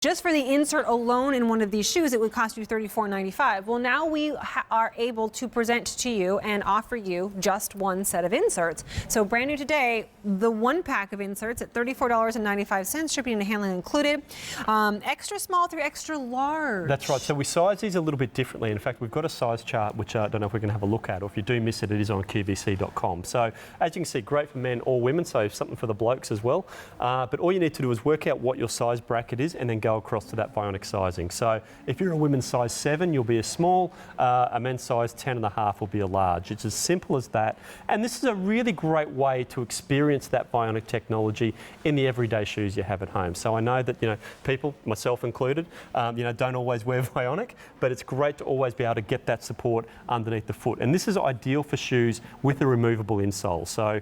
Just for the insert alone in one of these shoes, it would cost you $34.95. Well, now we are able to present to you and offer you just one set of inserts. So brand new today, the one pack of inserts at $34.95, shipping and handling included. Extra small through extra large. That's right. So we size these a little bit differently. In fact, we've got a size chart, which I don't know if we're going to have a look at, or if you do miss it, it is on QVC.com. So as you can see, great for men or women, so something for the blokes as well. But all you need to do is work out what your size bracket is and then go across to that Vionic sizing. So if you're a women's size 7, you'll be a small, a men's size 10.5 will be a large. It's as simple as that. And this is a really great way to experience that Vionic technology in the everyday shoes you have at home. So I know that, people, myself included, don't always wear Vionic, but it's great to always be able to get that support underneath the foot. And this is ideal for shoes with a removable insole. So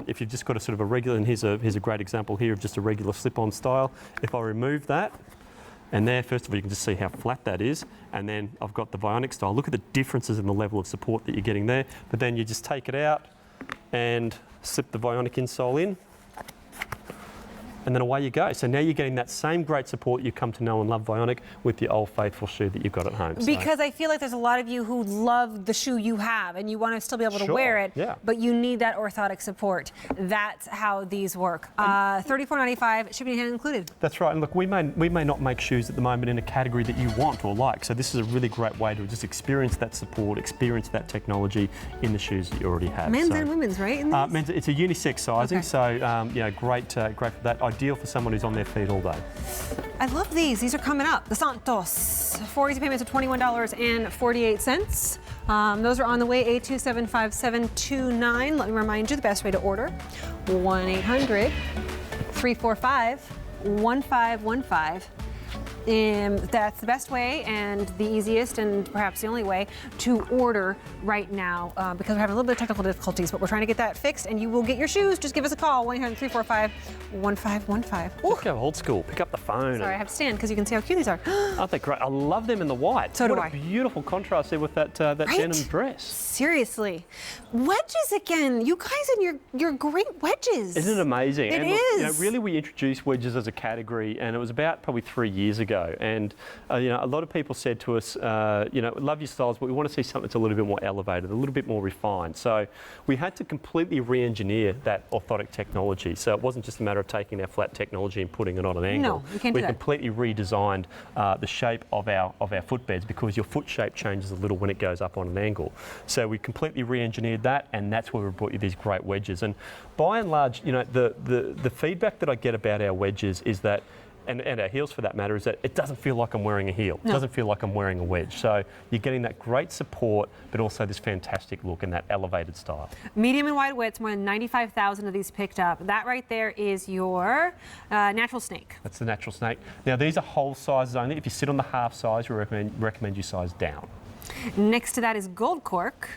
if you've just got a sort of a regular, and here's a great example here of just a regular slip-on style. If I remove that, and there, first of all, you can just see how flat that is. And then I've got the Vionic style. Look at the differences in the level of support that you're getting there. But then you just take it out and slip the Vionic insole in. And then away you go. So now you're getting that same great support you come to know and love Vionic with your old faithful shoe that you've got at home. Because I feel like there's a lot of you who love the shoe you have and you want to still be able to wear it, but you need that orthotic support. That's how these work. $34.95, shipping and handling included. That's right. And look, we may not make shoes at the moment in a category that you want or like. So this is a really great way to just experience that support, experience that technology in the shoes that you already have. Men's and women's, right? Men's, it's a unisex sizing, so great for that. Ideal for someone who's on their feet all day. I love these. These are coming up. The Santos. 4 easy payments of $21.48. Those are on the way. 8275729. Let me remind you the best way to order. 1-800-345-1515. That's the best way and the easiest and perhaps the only way to order right now because we're having a little bit of technical difficulties, but we're trying to get that fixed and you will get your shoes. Just give us a call, 1-800-345-1515. Look how old school. Pick up the phone. Sorry, I have to stand because you can see how cute these are. Aren't they great? I love them in the white. So do I. What a beautiful contrast there with that denim dress. Seriously. Wedges again. You guys and your great wedges. Isn't it amazing? It is. Really, we introduced wedges as a category and it was about probably 3 years ago. And a lot of people said to us, love your styles, but we want to see something that's a little bit more elevated, a little bit more refined. So we had to completely re-engineer that orthotic technology. So it wasn't just a matter of taking our flat technology and putting it on an angle. No, you can't do that. We completely redesigned the shape of our footbeds because your foot shape changes a little when it goes up on an angle. So we completely re-engineered that, and that's where we brought you these great wedges. And by and large, the feedback that I get about our wedges is that and our heels for that matter, is that it doesn't feel like I'm wearing a heel. No. It doesn't feel like I'm wearing a wedge. So you're getting that great support, but also this fantastic look and that elevated style. Medium and wide widths, more than 95,000 of these picked up. That right there is your natural snake. That's the natural snake. Now these are whole sizes only. If you sit on the half size, we recommend you size down. Next to that is gold cork.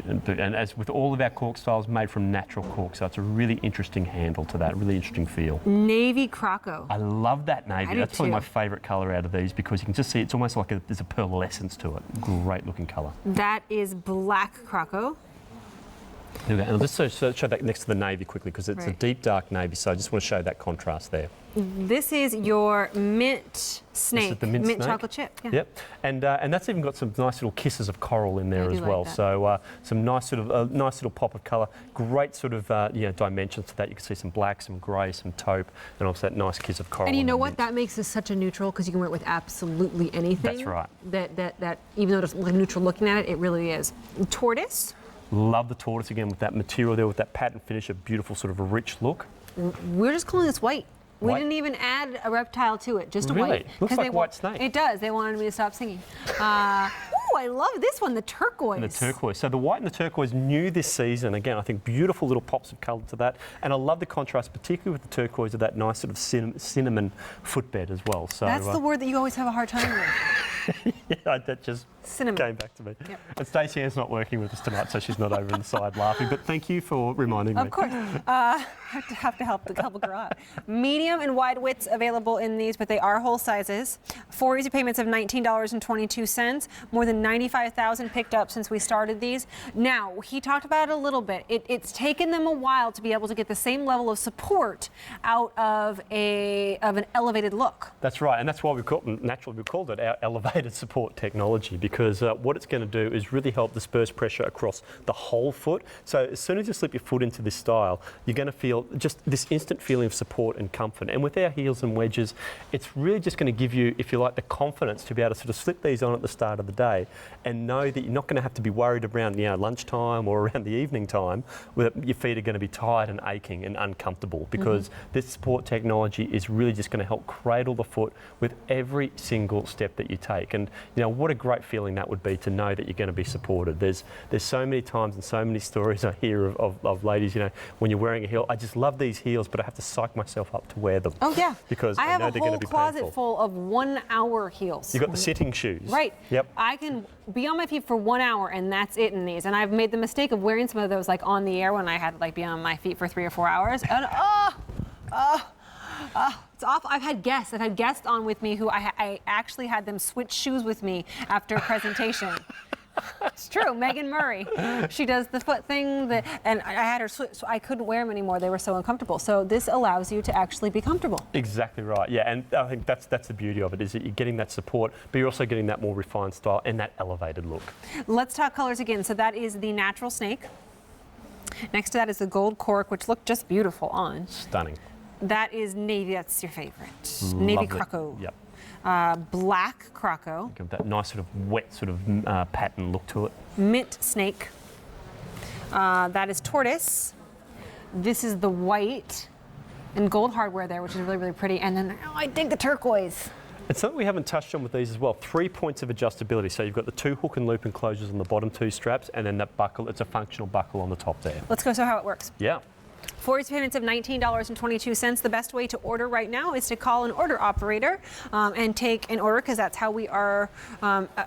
And as with all of our cork styles, made from natural cork, so it's a really interesting handle to that, really interesting feel. Navy croco. I love that navy. That's probably too. my favourite colour out of these because you can just see it's almost like there's a pearlescence to it. Great looking colour. That is black croco. There we go. And let's show that next to the navy quickly because it's a deep dark navy, so I just want to show that contrast there. This is your mint snake. This is the mint snake. Chocolate chip. Yeah. Yep, and that's even got some nice little kisses of coral in there as well. Like so some nice little pop of colour. Great sort of dimensions to that. You can see some black, some grey, some taupe, and also that nice kiss of coral. And you know what? That makes this such a neutral because you can wear it with absolutely anything. That's right. That even though it's like neutral looking at it, it really is. Tortoise. Love the tortoise again with that material there, with that pattern finish, a beautiful sort of a rich look. We're just calling this white. We didn't even add a reptile to it, just a white. Looks like white snake. It does. They wanted me to stop singing. Ooh, I love this one, the turquoise. And the turquoise. So the white and the turquoise new this season. Again, I think beautiful little pops of colour to that. And I love the contrast, particularly with the turquoise, of that nice sort of cinnamon footbed as well. So that's the word that you always have a hard time with. Yeah, that just Cinnamon. Came back to me. Yep. And Stacey Ann's not working with us tonight, so she's not over on the side laughing. But thank you for reminding me. Of course. Have to help her out. Medium and wide widths available in these, but they are whole sizes. 4 easy payments of $19.22. More than 95,000 picked up since we started these. Now, he talked about it a little bit. It's taken them a while to be able to get the same level of support out of an elevated look. That's right, and that's why we've called it our elevated support technology, because what it's going to do is really help disperse pressure across the whole foot. So as soon as you slip your foot into this style, you're going to feel just this instant feeling of support and comfort. And with our heels and wedges, it's really just going to give you, if you like, the confidence to be able to sort of slip these on at the start of the day and know that you're not going to have to be worried around lunchtime or around the evening time where your feet are going to be tired and aching and uncomfortable, because this support technology is really just going to help cradle the foot with every single step that you take. And what a great feeling that would be to know that you're going to be supported. There's so many times and so many stories I hear of ladies, when you're wearing a heel, I just love these heels, but I have to psych myself up to wear them. Oh yeah. Because I know have they're a going whole to be closet painful. full of 1 hour heels. You've got the sitting shoes. Right. Yep. I can be on my feet for 1 hour and that's it in these. And I've made the mistake of wearing some of those like on the air when I had to be on my feet for 3 or 4 hours. And it's awful. I've had guests on with me who I actually had them switch shoes with me after a presentation. It's true. Megan Murray. She does the foot thing, and I had her switch, so I couldn't wear them anymore. They were so uncomfortable. So this allows you to actually be comfortable. Exactly right. Yeah, and I think that's the beauty of it, is that you're getting that support, but you're also getting that more refined style and that elevated look. Let's talk colors again. So that is the natural snake. Next to that is the gold cork, which looked just beautiful on. Stunning. That is navy. That's your favorite. Navy croco. Yep. Black croco. Give that nice sort of wet sort of pattern look to it. Mint snake. That is tortoise. This is the white and gold hardware there, which is really, really pretty. And then I dig the turquoise. And something we haven't touched on with these as well, 3 points of adjustability. So you've got the 2 hook and loop enclosures on the bottom 2 straps, and then that buckle, it's a functional buckle on the top there. Let's go show how it works. Yeah. 4 easy payments of $19.22. The best way to order right now is to call an order operator and take an order, because that's how we are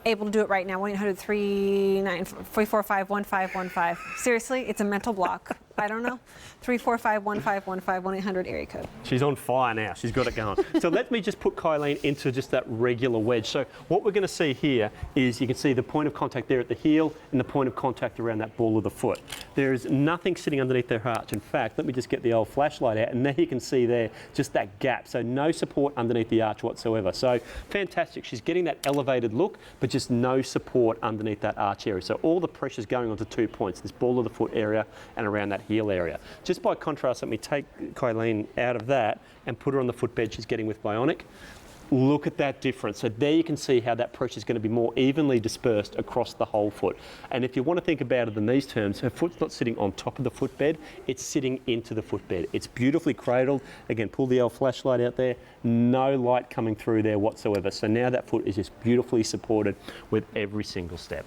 able to do it right now. 1-800-345-1515. Seriously, it's a mental block. I don't know. 345-1515, 1-800 area code. She's on fire now. She's got it going. So let me just put Kylene into just that regular wedge. So what we're going to see here is you can see the point of contact there at the heel and the point of contact around that ball of the foot. There is nothing sitting underneath their arch. In fact, let me just get the old flashlight out, and there you can see there just that gap. So no support underneath the arch whatsoever. So fantastic. She's getting that elevated look, but just no support underneath that arch area. So all the pressure's going onto 2 points, this ball of the foot area and around that heel area. Just by contrast, let me take Kylene out of that and put her on the footbed she's getting with Vionic. Look at that difference. So there you can see how that pressure is going to be more evenly dispersed across the whole foot. And if you want to think about it in these terms, her foot's not sitting on top of the footbed, it's sitting into the footbed. It's beautifully cradled. Again, pull the old flashlight out there. No light coming through there whatsoever. So now that foot is just beautifully supported with every single step.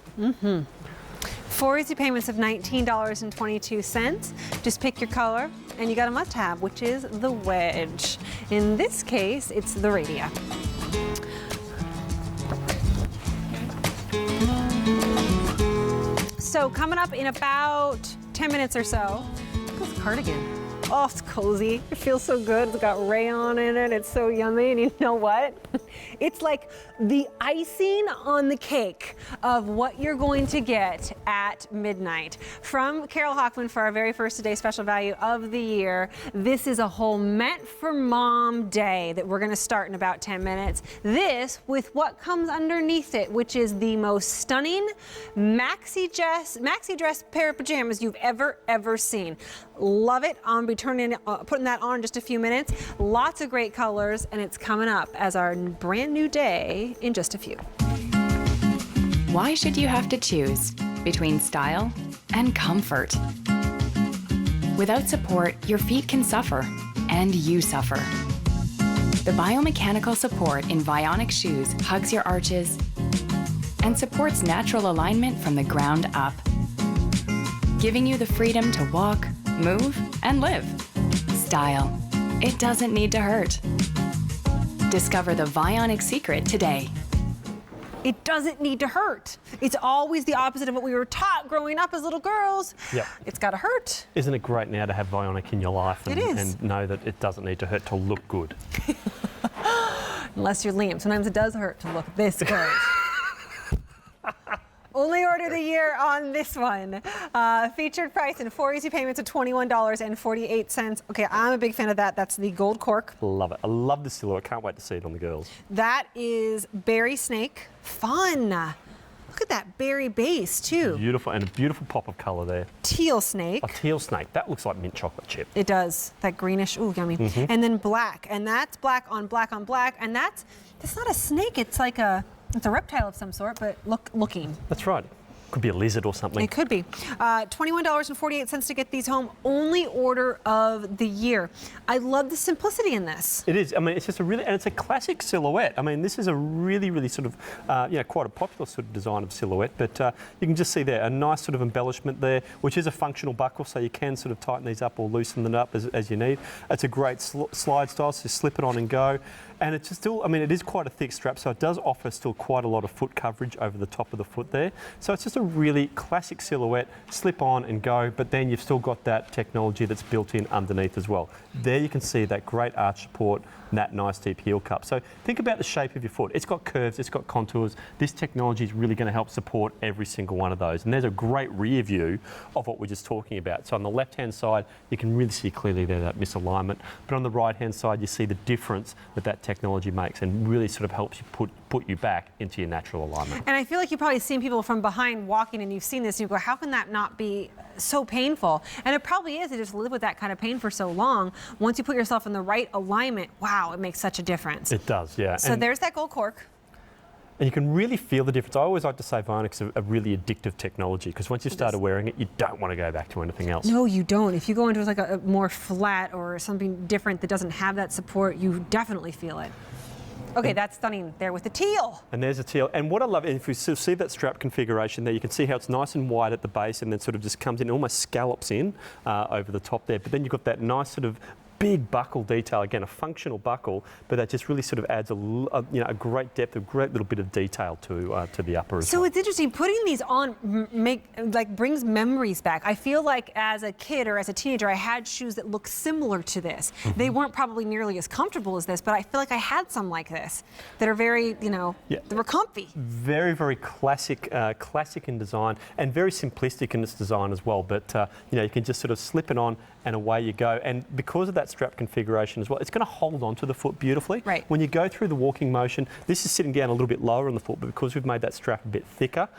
4 easy payments of $19.22. Just pick your color, and you got a must-have, which is the wedge. In this case, it's the radia. So coming up in about 10 minutes or so, look at this cardigan. Oh, it's cozy. It feels so good. It's got rayon in it. It's so yummy. And you know what? It's like the icing on the cake of what you're going to get at midnight. From Carol Hockman for our very first Today Special Value of the year, this is a whole Meant for Mom day that we're going to start in about 10 minutes. This with what comes underneath it, which is the most stunning maxi dress pair of pajamas you've ever seen. Love it. I'll be putting that on in just a few minutes. Lots of great colors, and it's coming up as our brand new day in just a few. Why should you have to choose between style and comfort? Without support, your feet can suffer, and you suffer. The biomechanical support in Vionic shoes hugs your arches and supports natural alignment from the ground up, giving you the freedom to walk, move, and live. Style. It doesn't need to hurt. Discover the Vionic secret today. It doesn't need to hurt. It's always the opposite of what we were taught growing up as little girls. Yep. It's got to hurt. Isn't it great now to have Vionic in your life It is. and know that it doesn't need to hurt to look good? Unless you're Liam. Sometimes it does hurt to look this good. Only order of the year on this one. Featured price and 4 easy payments of $21.48. Okay, I'm a big fan of that. That's the gold cork. Love it. I love the silhouette. Can't wait to see it on the girls. That is berry snake. Fun. Look at that berry base too. Beautiful, and a beautiful pop of colour there. Teal snake. A teal snake. That looks like mint chocolate chip. It does. That greenish. Ooh, yummy. And then black. And that's black on black on black. And that's not a snake. It's like it's a reptile of some sort, but looking. That's right. Could be a lizard or something. It could be. $21.48 to get these home. Only order of the year. I love the simplicity in this. It is. I mean, it's just and it's a classic silhouette. I mean, this is a really, really sort of, quite a popular sort of design of silhouette. But you can just see there a nice sort of embellishment there, which is a functional buckle, so you can sort of tighten these up or loosen them up as you need. It's a great slide style, so slip it on and go. And it's just still, I mean, it is quite a thick strap, so it does offer still quite a lot of foot coverage over the top of the foot there. So it's just a really classic silhouette, slip on and go, but then you've still got that technology that's built in underneath as well. There you can see that great arch support and that nice deep heel cup. So think about the shape of your foot. It's got curves, it's got contours. This technology is really going to help support every single one of those. And there's a great rear view of what we're just talking about. So on the left-hand side, you can really see clearly there that misalignment. But on the right-hand side, you see the difference that technology makes and really sort of helps you put you back into your natural alignment. And I feel like you've probably seen people from behind walking and you've seen this and you go, how can that not be so painful? And it probably is to just live with that kind of pain for so long. Once you put yourself in the right alignment, wow, it makes such a difference. It does, yeah. So there's that gold cork. And you can really feel the difference. I always like to say Vionic's a really addictive technology because once you started wearing it, you don't want to go back to anything else. No, you don't. If you go into like a more flat or something different that doesn't have that support, you definitely feel it. Okay, that's stunning there with the teal. And there's a teal. And what I love, and if you sort of see that strap configuration there, you can see how it's nice and wide at the base and then sort of just comes in, almost scallops in over the top there. But then you've got that nice sort of big buckle detail, again, a functional buckle, but that just really sort of adds a great depth, a great little bit of detail to the upper as well. So it's interesting, putting these on brings memories back. I feel like as a kid or as a teenager, I had shoes that looked similar to this. They weren't probably nearly as comfortable as this, but I feel like I had some like this that are very, they were comfy. Very, very classic in design and very simplistic in its design as well. But, you can just sort of slip it on and away you go. And because of that strap configuration as well, it's going to hold onto the foot beautifully. Right. When you go through the walking motion, this is sitting down a little bit lower on the foot, but because we've made that strap a bit thicker,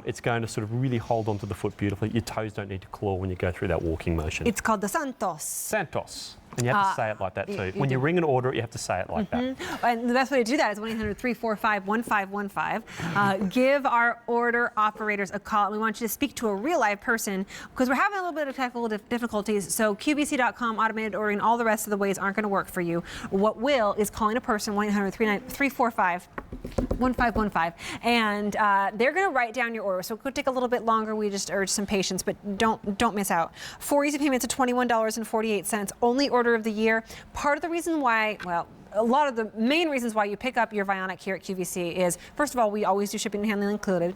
it's going to sort of really hold onto the foot beautifully. Your toes don't need to claw when you go through that walking motion. It's called the Santos. Santos. And you have to say it like that too. When do. you ring an order, you have to say it like that. And the best way to do that is 1-800-345-1515. Give our order operators a call. We want you to speak to a real live person because we're having a little bit of technical difficulties. So QVC.com, automated ordering, all the rest of the ways aren't going to work for you. What will is calling a person, 1-800-345-1515, and they're going to write down your order. So it could take a little bit longer. We just urge some patience, but don't miss out. 4 easy payments of $21.48. Only order of the year. Part of the reason why, a lot of the main reasons why you pick up your Vionic here at QVC is, first of all, we always do shipping and handling included.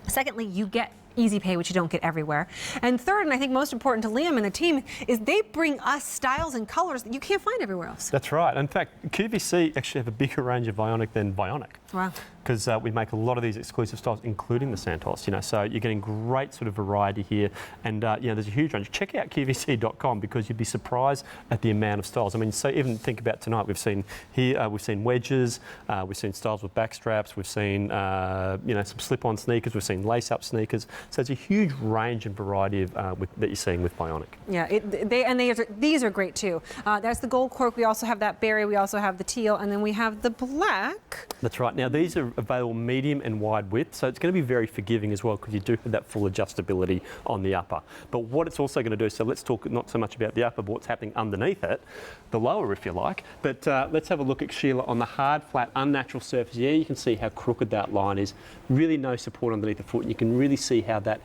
Secondly, you get easy pay, which you don't get everywhere. And third, and I think most important to Liam and the team, is they bring us styles and colors that you can't find everywhere else. That's right. In fact, QVC actually have a bigger range of Vionic than Vionic. Wow. Because we make a lot of these exclusive styles, including the Santos, so you're getting great sort of variety here. And, there's a huge range. Check out QVC.com because you'd be surprised at the amount of styles. I mean, so even think about tonight, we've seen here, we've seen wedges, we've seen styles with back straps, we've seen, some slip-on sneakers, we've seen lace-up sneakers. So it's a huge range and variety of, that you're seeing with Vionic. Yeah, these are great too. That's the gold cork. We also have that berry. We also have the teal, and then we have the black. That's right. Now these are available medium and wide width, so it's going to be very forgiving as well because you do have that full adjustability on the upper. But what it's also going to do, so let's talk not so much about the upper, but what's happening underneath it, the lower if you like. But let's have a look at Sheila on the hard, flat, unnatural surface. Yeah, you can see how crooked that line is. Really no support underneath the foot, and you can really see how that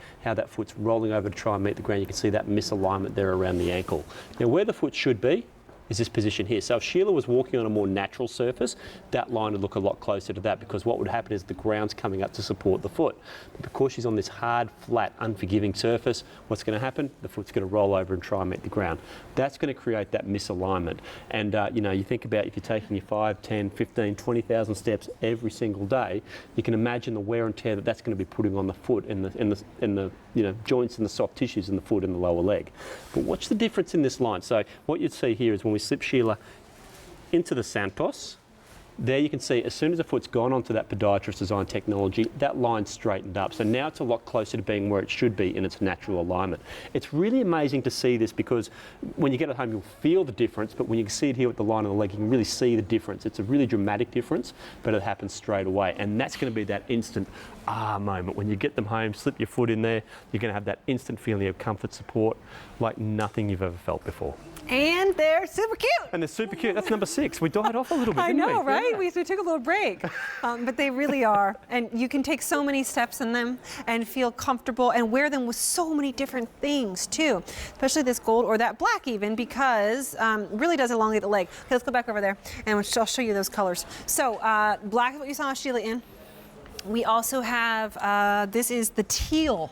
foot's rolling over to try and meet the ground. You can see that misalignment there around the ankle. Now where the foot should be, is this position here. So if Sheila was walking on a more natural surface, that line would look a lot closer to that, because what would happen is the ground's coming up to support the foot. But because she's on this hard, flat, unforgiving surface, what's going to happen? The foot's going to roll over and try and meet the ground. That's going to create that misalignment. And you know, you think about if you're taking your 5, 10, 15, 20,000 steps every single day, you can imagine the wear and tear that that's going to be putting on the foot and the you know, joints and the soft tissues in the foot and the lower leg. But watch the difference in this line. So what you'd see here is when we slip Sheila into the Santos, there you can see as soon as the foot's gone onto that podiatrist design technology, that line's straightened up. So now it's a lot closer to being where it should be in its natural alignment. It's really amazing to see this, because when you get at home, you'll feel the difference, but when you can see it here with the line of the leg, you can really see the difference. It's a really dramatic difference, but it happens straight away. And that's going to be that instant moment. When you get them home, slip your foot in there, you're going to have that instant feeling of comfort, support, like nothing you've ever felt before. And they're super cute. And they're super cute. That's number 6. We died off a little bit, I didn't know, we? right? Yeah. We took a little break. But they really are. And you can take so many steps in them and feel comfortable and wear them with so many different things too. Especially this gold or that black even, because really does elongate the leg. Okay, let's go back over there and I'll show you those colors. So black is what you saw Sheila in. We also have, this is the teal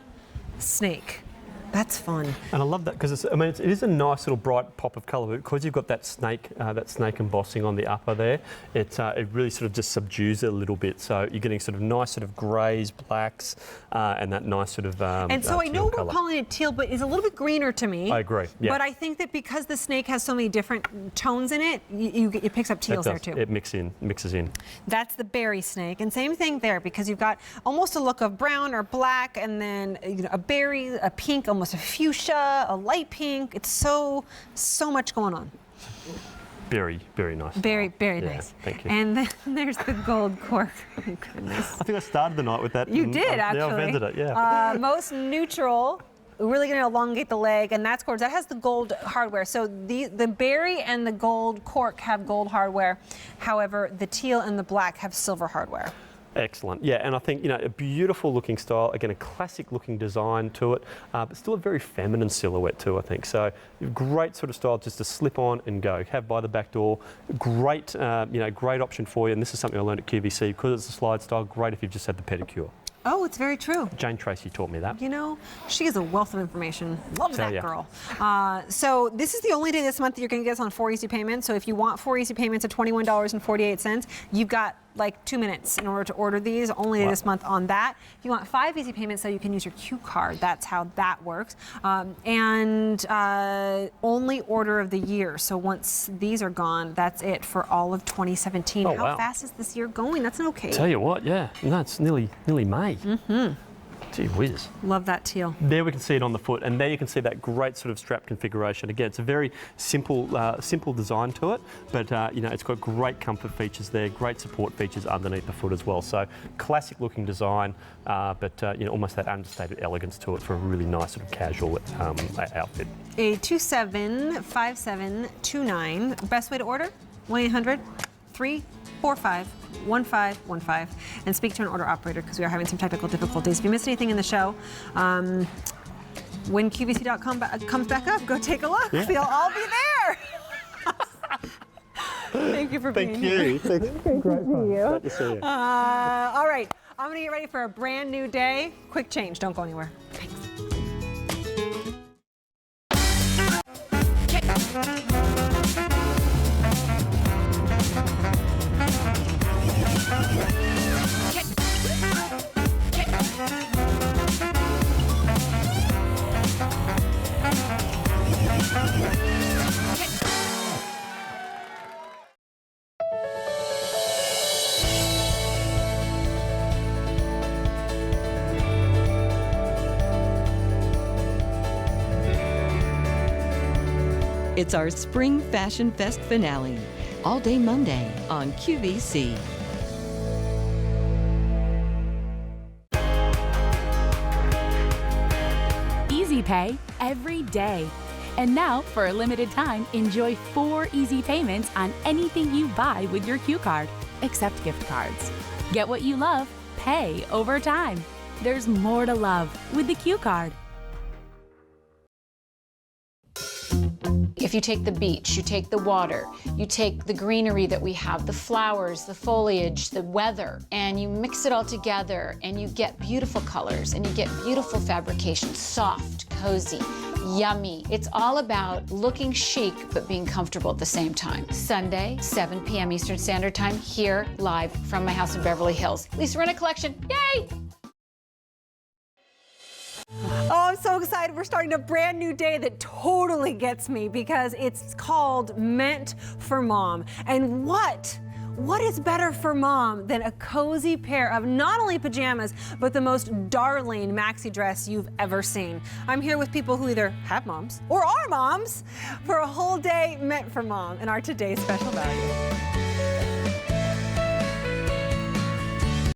snake. That's fun. And I love that, because it is a nice little bright pop of colour, but because you've got that snake embossing on the upper there, it really sort of just subdues it a little bit. So you're getting sort of nice sort of greys, blacks, and that nice sort of and so I know we're calling it teal, but it's a little bit greener to me. I agree. Yeah. But I think that because the snake has so many different tones in it, it picks up teals there too. It mixes in. That's the berry snake, and same thing there, because you've got almost a look of brown or black, and then a berry, a pink, almost a fuchsia, a light pink. It's so much going on. Very, very nice. Very nice. Thank you. And then there's the gold cork. Oh, goodness. I think I started the night with that. You did, actually. Yeah, I've ended it, yeah. Most neutral. Really going to elongate the leg, and that's gorgeous. That has the gold hardware. So the berry and the gold cork have gold hardware. However, the teal and the black have silver hardware. Excellent. Yeah, and I think, you know, a beautiful looking style, again, a classic looking design to it, but still a very feminine silhouette too, I think. So great sort of style just to slip on and go. Have by the back door. Great, great option for you. And this is something I learned at QVC, because it's a slide style, great if you've just had the pedicure. Oh, it's very true. Jane Tracy taught me that. You know, she is a wealth of information. Loves Tell that ya. girl. So this is the only day this month that you're going to get us on 4 easy payments. So if you want 4 easy payments at $21.48, you've got like 2 minutes in order to order these. Only this month on that. If you want 5 easy payments, so you can use your Q card. That's how that works. And only order of the year. So once these are gone, that's it for all of 2017. Oh, how wow. fast is this year going? That's an okay. Tell you what, yeah, no, it's nearly May. Mm-hmm. Gee whiz. Love that teal. There we can see it on the foot, and there you can see that great sort of strap configuration. Again, it's a very simple design to it, but it's got great comfort features there, great support features underneath the foot as well. So classic looking design, but almost that understated elegance to it for a really nice sort of casual outfit. A 275729. Best way to order? 1-800-345-1515, and speak to an order operator, because we are having some technical difficulties. If you missed anything in the show, when QVC.com comes back up, go take a look. Yeah. They'll all be there. Thank you for being here. Thank you. Great fun. Great to see you. All right, I'm going to get ready for a brand new day. Quick change. Don't go anywhere. Thanks. It's our Spring Fashion Fest finale, all day Monday on QVC. Easy pay every day. And now, for a limited time, enjoy 4 easy payments on anything you buy with your Q card, except gift cards. Get what you love, pay over time. There's more to love with the Q card. If you take the beach, you take the water, you take the greenery that we have, the flowers, the foliage, the weather, and you mix it all together and you get beautiful colors and you get beautiful fabrication, soft, cozy, yummy. It's all about looking chic but being comfortable at the same time. Sunday, 7 p.m. Eastern Standard Time, here live from my house in Beverly Hills. Lisa Rinna Collection, yay! Oh, I'm so excited. We're starting a brand new day that totally gets me because it's called Meant for Mom. And what is better for mom than a cozy pair of not only pajamas, but the most darling maxi dress you've ever seen? I'm here with people who either have moms or are moms for a whole day meant for mom in our today's special value.